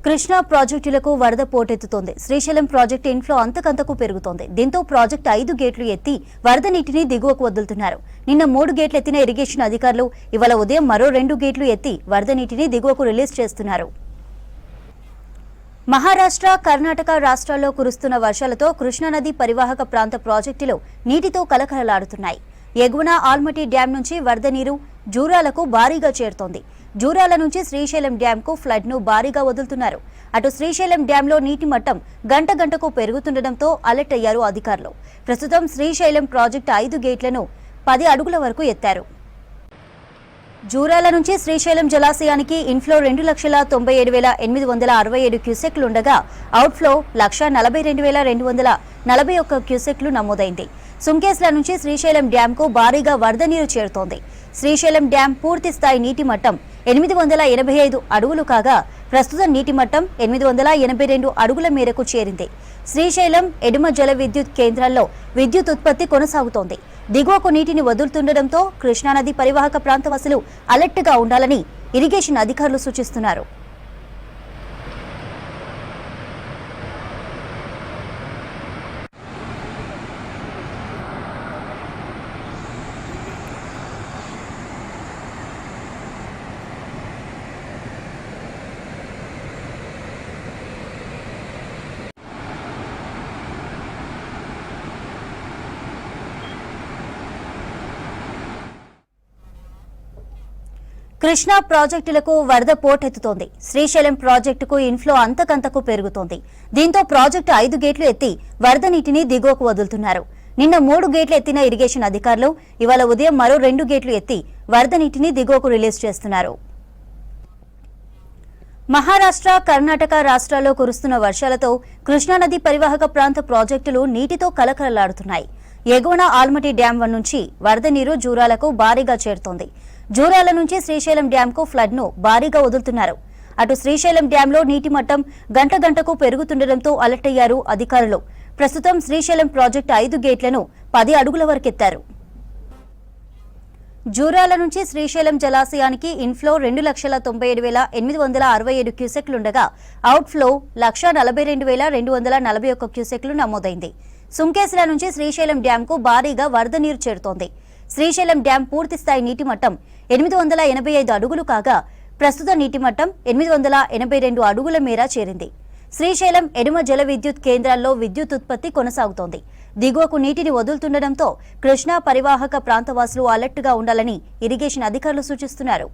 కృష్ణా ప్రాజెక్టులకు వరద పోటెత్తుతోంది. Srisailam project inflow అంతకంతకు పెరుగుతోంది. దీంతో ప్రాజెక్టు 5 గేట్లు ఎత్తి వరద నీటిని దిగువకు వదులుతున్నారు. నిన్న 3 గేట్లు ఎత్తిన ఇరిగేషన్ అధికారులు ఇవాళ ఉదయం మరో 2 గేట్లు ఎత్తి వరద నీటిని దిగువకు రిలీజ్ చేస్తున్నారు. మహారాష్ట్ర, కర్ణాటక రాష్ట్రాల్లో కురుస్తున్న వర్షాలతో కృష్ణానది పరివాహక ప్రాంత ప్రాజెక్టులు నీటితో కలకలలాడుతున్నాయి. ఎగువన ఆల్మట్టి డ్యాం నుంచి వరద నీరు జూరాలకు భారీగా చేరుతోంది. జూరాల నుంచి శ్రీశైలం డ్యాంకు ఫ్లడ్ ను భారీగా వదులుతున్నారు. అటు శ్రీశైలం డ్యాంలో నీటి మట్టం గంట గంటకు పెరుగుతుండటంతో అలర్ట్ అయ్యారు అధికారులు. ప్రస్తుతం శ్రీశైలం ప్రాజెక్టు 5 గేట్లను 10 అడుగుల వరకు ఎత్తారు. జూరాల నుంచి శ్రీశైలం జలాశయానికి ఇన్ఫ్లో 2,97,867 క్యూసెక్లుండగా అవుట్ఫ్లో 1,42,241 క్యూసెక్లు నమోదైంది. సుంకేస్ల నుంచి శ్రీశైలం డ్యాంకు భారీగా వరద నీరు చేరుతోంది. శ్రీశైలం డ్యాం పూర్తి స్థాయి నీటి మట్టం 885 అడుగులు కాగా ప్రస్తుత నీటి మట్టం 882 అడుగుల మేరకు చేరింది. శ్రీశైలం ఎడుమ జల విద్యుత్ కేంద్రాల్లో విద్యుత్ ఉత్పత్తి కొనసాగుతోంది. దిగువకు నీటిని వదులుతుండటంతో కృష్ణానది పరివాహక ప్రాంతవాసులు అలర్ట్గా ఉండాలని ఇరిగేషన్ అధికారులు సూచిస్తున్నారు. కృష్ణా ప్రాజెక్టులకు వరద పోటెత్తుతోంది. శ్రీశైలం ప్రాజెక్టుకు ఇన్ఫ్లో అంతకంతకు పెరుగుతోంది. దీంతో ప్రాజెక్టు 5 గేట్లు ఎత్తి వరద నీటిని దిగువకు వదులుతున్నారు. నిన్న 3 గేట్లు ఎత్తిన ఇరిగేషన్ అధికారులు ఇవాళ ఉదయం మరో 2 గేట్లు ఎత్తి వరద నీటిని దిగువకు రిలీజ్ చేస్తున్నారు. మహారాష్ట్ర, కర్ణాటక రాష్ట్రాల్లో కురుస్తున్న వర్షాలతో కృష్ణానది పరివాహక ప్రాంత ప్రాజెక్టులు నీటితో కలకలలాడుతున్నాయి. ఎగువన ఆల్మట్టి డ్యాం నుంచి వరద నీరు జూరాలకు భారీగా చేరుతోంది. జూరాల నుంచి శ్రీశైలం డ్యాంకు ఫ్లడ్ ను భారీగా వదులుతున్నారు. అటు శ్రీశైలం డ్యాంలో నీటి మట్టం గంట గంటకు పెరుగుతుండటంతో అలర్ట్ అయ్యారు అధికారులు. ప్రస్తుతం శ్రీశైలం ప్రాజెక్టు 5 గేట్లను 10 అడుగుల వరకెత్తారు. జూరాల నుంచి శ్రీశైలం జలాశయానికి ఇన్ఫ్లో 2,97,867 క్యూసెక్లుండగా అవుట్ఫ్లో 1,42,241 క్యూసెక్లు నమోదైంది. సుంకేస్ల నుంచి శ్రీశైలం డ్యాంకు భారీగా వరద నీరు చేరుతోంది. శ్రీశైలం డ్యాం పూర్తి స్థాయి నీటి మట్టం 885 అడుగులు కాగా ప్రస్తుత నీటి మట్టం 882 అడుగుల మేర చేరింది. శ్రీశైలం ఎడుమ జల విద్యుత్ కేంద్రాల్లో విద్యుత్ ఉత్పత్తి కొనసాగుతోంది. దిగువకు నీటిని వదులుతుండటంతో కృష్ణా పరివాహక ప్రాంతవాసులు అలర్ట్గా ఉండాలని ఇరిగేషన్ అధికారులు సూచిస్తున్నారు.